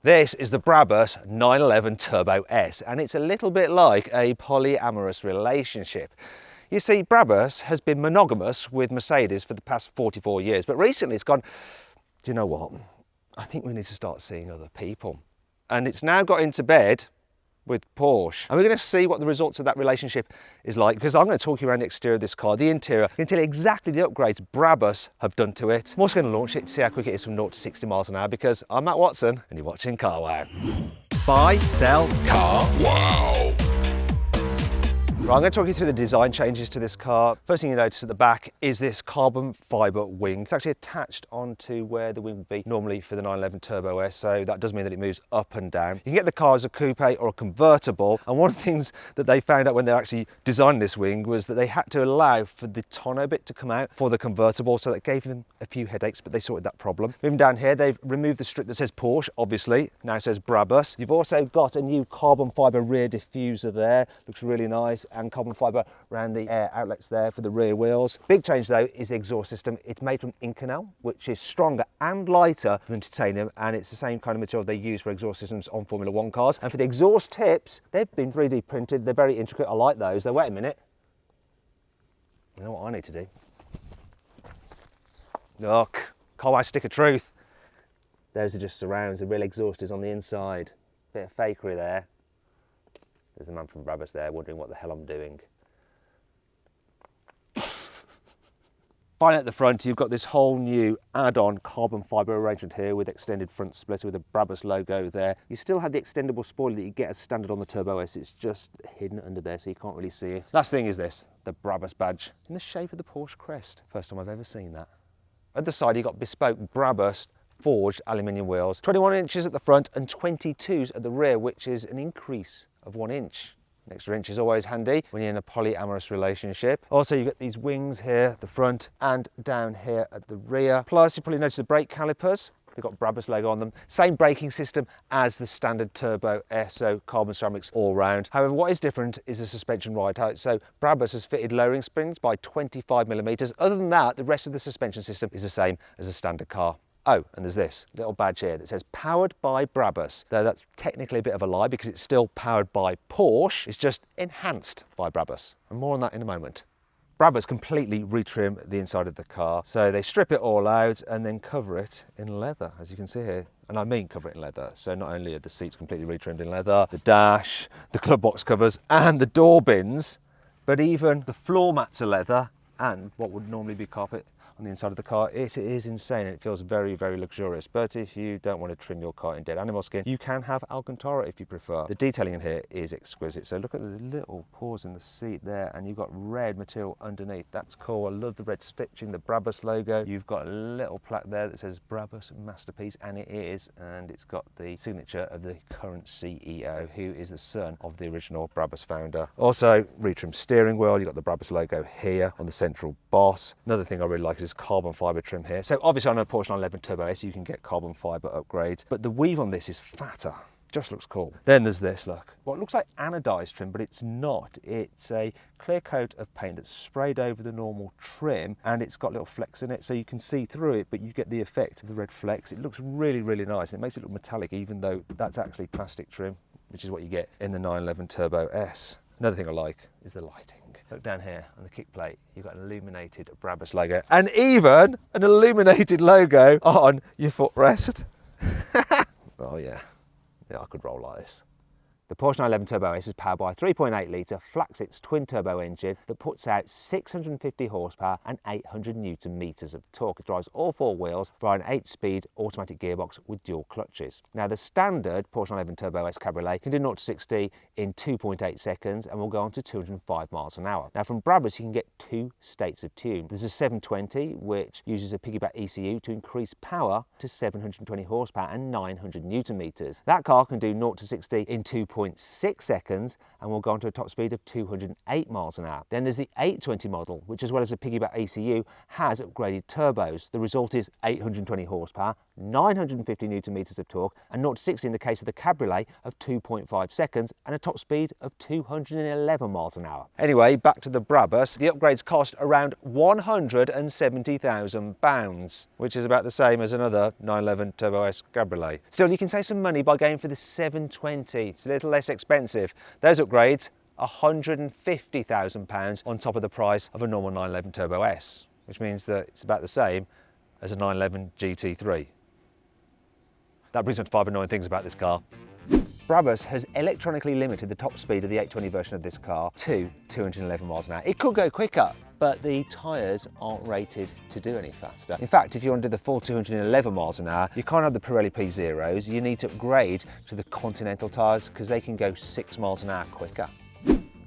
This is the Brabus 911 Turbo S, and it's a little bit like a polyamorous relationship. You see, Brabus has been monogamous with Mercedes for the past 44 years, but recently it's gone, do you know what? I think we need to start seeing other people. And it's now got into bed with Porsche. And we're going to see what the results of that relationship is like, because I'm going to talk you around the exterior of this car, the interior, and tell you exactly the upgrades Brabus have done to it. I'm also going to launch it to see how quick it is from 0 to 60 miles an hour, because I'm Matt Watson and you're watching CarWow. Buy, sell, CarWow. Right, I'm going to talk you through the design changes to this car. First thing you notice at the back is this carbon fibre wing. It's actually attached onto where the wing would be normally for the 911 Turbo S, so that does mean that it moves up and down. You can get the car as a coupe or a convertible, and one of the things that they found out when they're actually designing this wing was that they had to allow for the tonneau bit to come out for the convertible, so that gave them a few headaches, but they sorted that problem. Moving down here, they've removed the strip that says Porsche, obviously, now says Brabus. You've also got a new carbon fibre rear diffuser there, looks really nice, and carbon fibre around the air outlets there for the rear wheels. Big change though is the exhaust system. It's made from Inconel, which is stronger and lighter than titanium, and it's the same kind of material they use for exhaust systems on Formula One cars. And for the exhaust tips, they've been 3D printed. They're very intricate. I like those. Though, wait a minute. You know what I need to do? Look, CarWow stick of truth. Those are just surrounds. The real exhaust is on the inside. Bit of fakery there. There's a man from Brabus there wondering what the hell I'm doing. Finally at the front, you've got this whole new add-on carbon fibre arrangement here with extended front splitter with a Brabus logo there. You still have the extendable spoiler that you get as standard on the Turbo S. It's just hidden under there so you can't really see it. Last thing is this, the Brabus badge in the shape of the Porsche crest. First time I've ever seen that. At the side, you've got bespoke Brabus forged aluminium wheels, 21 inches at the front and 22s at the rear, which is an increase of 1 inch. An extra inch is always handy when you're in a polyamorous relationship. Also, you've got these wings here at the front and down here at the rear. Plus, you probably notice the brake calipers. They've got Brabus logo on them. Same braking system as the standard Turbo S, so carbon ceramics all round. However, what is different is the suspension ride height. So Brabus has fitted lowering springs by 25mm. Other than that, the rest of the suspension system is the same as a standard car. Oh, and there's this little badge here that says powered by Brabus. Though that's technically a bit of a lie because it's still powered by Porsche. It's just enhanced by Brabus. And more on that in a moment. Brabus completely retrim the inside of the car. So they strip it all out and then cover it in leather, as you can see here. And I mean cover it in leather. So not only are the seats completely retrimmed in leather, the dash, the glove box covers and the door bins, but even the floor mats are leather and what would normally be carpet on the inside of the car. It is insane and it feels very, very luxurious. But if you don't want to trim your car in dead animal skin, you can have Alcantara if you prefer. The detailing in here is exquisite. So look at the little pores in the seat there, and you've got red material underneath. That's cool. I love the red stitching, the Brabus logo. You've got a little plaque there that says Brabus Masterpiece, and it is, and it's got the signature of the current CEO, who is the son of the original Brabus founder. Also, retrimmed steering wheel. You've got the Brabus logo here on the central boss. Another thing I really like is carbon fibre trim here. So obviously on a Porsche 911 Turbo S you can get carbon fibre upgrades, but the weave on this is fatter. Just looks cool. Then there's this, look. What looks like anodized trim, but it's not. It's a clear coat of paint that's sprayed over the normal trim, and it's got little flecks in it, so you can see through it, but you get the effect of the red flecks. It looks really, really nice, and it makes it look metallic, even though that's actually plastic trim, which is what you get in the 911 Turbo S. Another thing I like is the lighting. Look down here on the kick plate, you've got an illuminated Brabus logo, and even an illuminated logo on your footrest. Oh yeah, I could roll like this. The Porsche 911 Turbo S is powered by a 3.8 litre flat-six twin-turbo engine that puts out 650 horsepower and 800 newton-meters of torque. It drives all four wheels via an 8-speed automatic gearbox with dual clutches. Now, the standard Porsche 911 Turbo S Cabriolet can do 0 to 60 in 2.8 seconds and will go on to 205 miles an hour. Now, from Brabus, you can get two states of tune. There's a 720, which uses a piggyback ECU to increase power to 720 horsepower and 900 newton-meters. That car can do 0 to 60 in 2.8 2.6 seconds and will go on to a top speed of 208 miles an hour. Then there's the 820 model, which as well as a piggyback ECU has upgraded turbos. The result is 820 horsepower, 950 newton meters of torque, and 0 to 60 in the case of the Cabriolet of 2.5 seconds and a top speed of 211 miles an hour. Anyway, back to the Brabus. The upgrades cost around £170,000, which is about the same as another 911 Turbo S Cabriolet. Still, you can save some money by going for the 720. It's a little less expensive. Those upgrades, £150,000 on top of the price of a normal 911 Turbo S, which means that it's about the same as a 911 GT3. That brings me to 5 annoying things about this car. Brabus has electronically limited the top speed of the 820 version of this car to 211 miles an hour. It could go quicker, but the tyres aren't rated to do any faster. In fact, if you want to do the full 211 miles an hour, you can't have the Pirelli P0s. You need to upgrade to the Continental tyres because they can go 6 miles an hour quicker.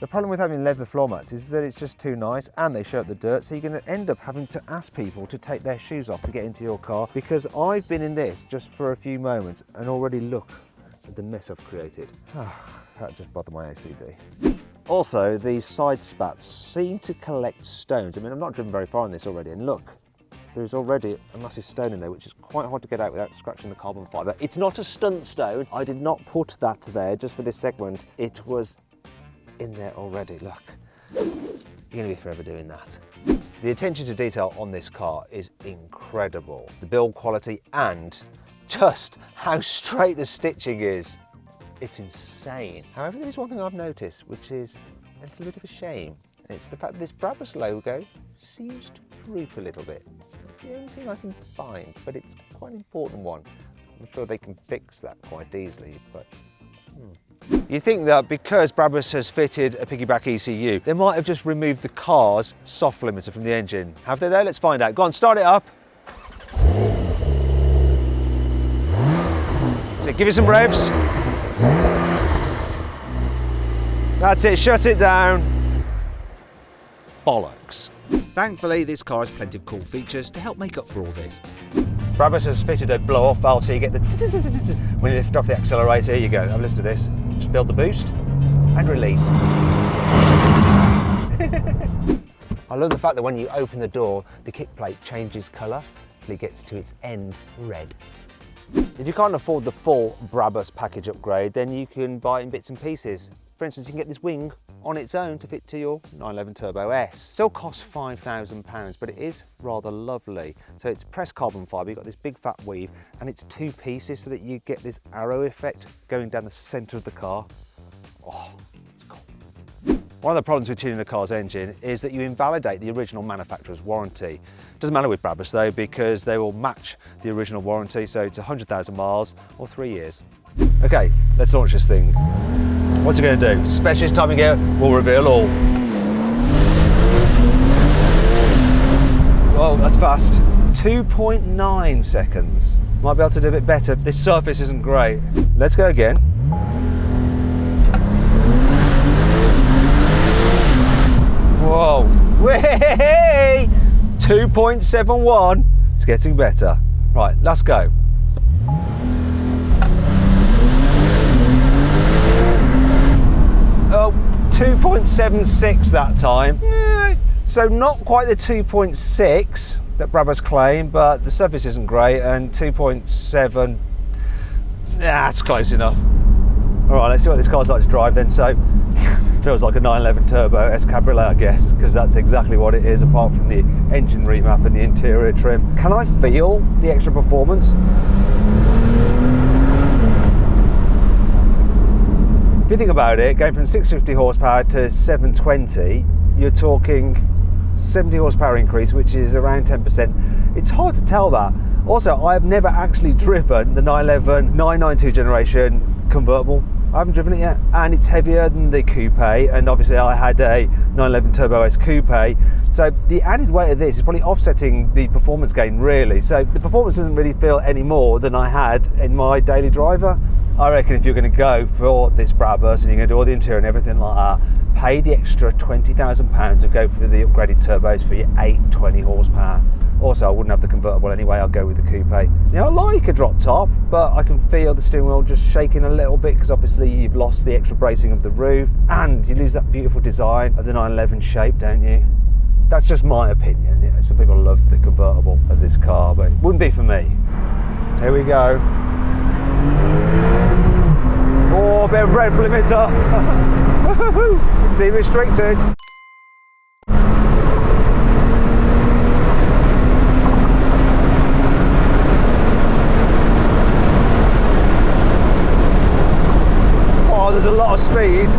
The problem with having leather floor mats is that it's just too nice and they show up the dirt, so you're going to end up having to ask people to take their shoes off to get into your car, because I've been in this just for a few moments and already look at the mess I've created. That just bothered my OCD. Also, these side spats seem to collect stones. I mean, I've not driven very far on this already, and look, there's already a massive stone in there, which is quite hard to get out without scratching the carbon fibre. It's not a stunt stone. I did not put that there just for this segment. It was in there already, look. You're gonna be forever doing that. The attention to detail on this car is incredible. The build quality and just how straight the stitching is. It's insane. However, there's one thing I've noticed, which is a little bit of a shame. And it's the fact that this Brabus logo seems to droop a little bit. It's the only thing I can find, but it's quite an important one. I'm sure they can fix that quite easily, but You think that because Brabus has fitted a piggyback ECU, they might have just removed the car's soft limiter from the engine. Have they though? Let's find out. Go on, start it up. So give it some revs. That's it, shut it down. Bollocks. Thankfully, this car has plenty of cool features to help make up for all this. Brabus has fitted a blow-off valve, so you get the when you lift off the accelerator. Here you go, have a listen to this. Just build the boost and release. I love the fact that when you open the door, the kick plate changes colour till it gets to its end red. If you can't afford the full Brabus package upgrade, then you can buy it in bits and pieces. For instance, you can get this wing on its own to fit to your 911 Turbo S. Still costs £5,000, but it is rather lovely. So it's pressed carbon fibre, you've got this big fat weave, and it's two pieces so that you get this arrow effect going down the centre of the car. Oh, it's cool. One of the problems with tuning a car's engine is that you invalidate the original manufacturer's warranty. Doesn't matter with Brabus though, because they will match the original warranty, so it's 100,000 miles or 3 years. Okay, let's launch this thing. What's it going to do? Specialist timing gear will reveal all. Oh, that's fast. 2.9 seconds. Might be able to do a bit better. This surface isn't great. Let's go again. Whoa. Whee! 2.71. It's getting better. Right, let's go. Oh, 2.76 that time. So not quite the 2.6 that Brabus claim, but the surface isn't great, and 2.7, that's close enough. All right, let's see what this car's like to drive then. So, feels like a 911 Turbo S Cabriolet, I guess, because that's exactly what it is, apart from the engine remap and the interior trim. Can I feel the extra performance? If you think about it, going from 650 horsepower to 720, you're talking 70 horsepower increase, which is around 10%. It's hard to tell that. Also, I've never actually driven the 911 992 generation convertible. I haven't driven it yet, and it's heavier than the coupe, and obviously I had a 911 Turbo S coupe, so the added weight of this is probably offsetting the performance gain really. So the performance doesn't really feel any more than I had in my daily driver. I reckon if you're going to go for this Brabus and you're going to do all the interior and everything like that, pay the extra £20,000 and go for the upgraded turbos for your 820 horsepower. Also, I wouldn't have the convertible anyway, I'll go with the coupe. Now, I like a drop top, but I can feel the steering wheel just shaking a little bit because obviously you've lost the extra bracing of the roof and you lose that beautiful design of the 911 shape, don't you? That's just my opinion. You know, some people love the convertible of this car, but it wouldn't be for me. Here we go. Oh, a bit of red limiter. It's derestricted. Oh, there's a lot of speed.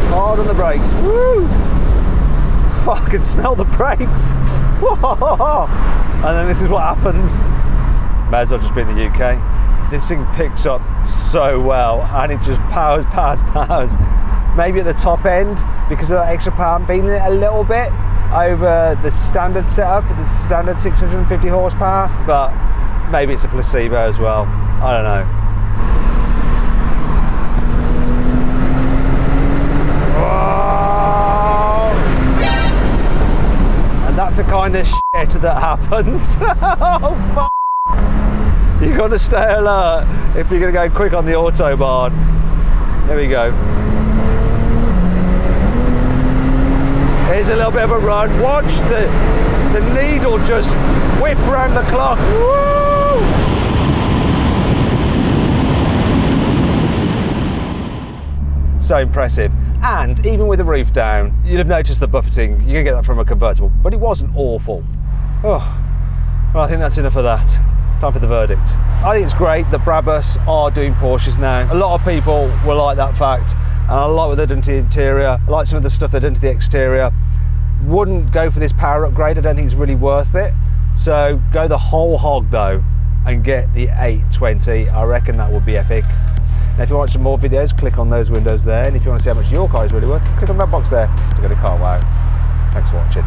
Hard on the brakes. Woo! Oh, I can smell the brakes. And then this is what happens. May as well just be in the UK. This thing picks up so well and it just powers. Maybe at the top end, because of that extra power, I'm feeling it a little bit over the standard setup, the standard 650 horsepower, but maybe it's a placebo as well. I don't know. That's the kind of shit that happens. Oh, fuck. You've got to stay alert if you're going to go quick on the Autobahn. There we go. Here's a little bit of a run. Watch the needle just whip round the clock. Woo! So impressive. And even with the roof down, you'd have noticed the buffeting. You can get that from a convertible, but it wasn't awful. Oh, well, I think that's enough of that. Time for the verdict. I think it's great that Brabus are doing Porsches now. A lot of people will like that fact, and I like what they've done to the interior. I like some of the stuff they've done to the exterior. Wouldn't go for this power upgrade. I don't think it's really worth it. So go the whole hog though, and get the 820. I reckon that would be epic. Now, if you want some more videos, click on those windows there. And if you want to see how much your car is really worth, click on that box there to go to CarWow. Thanks for watching.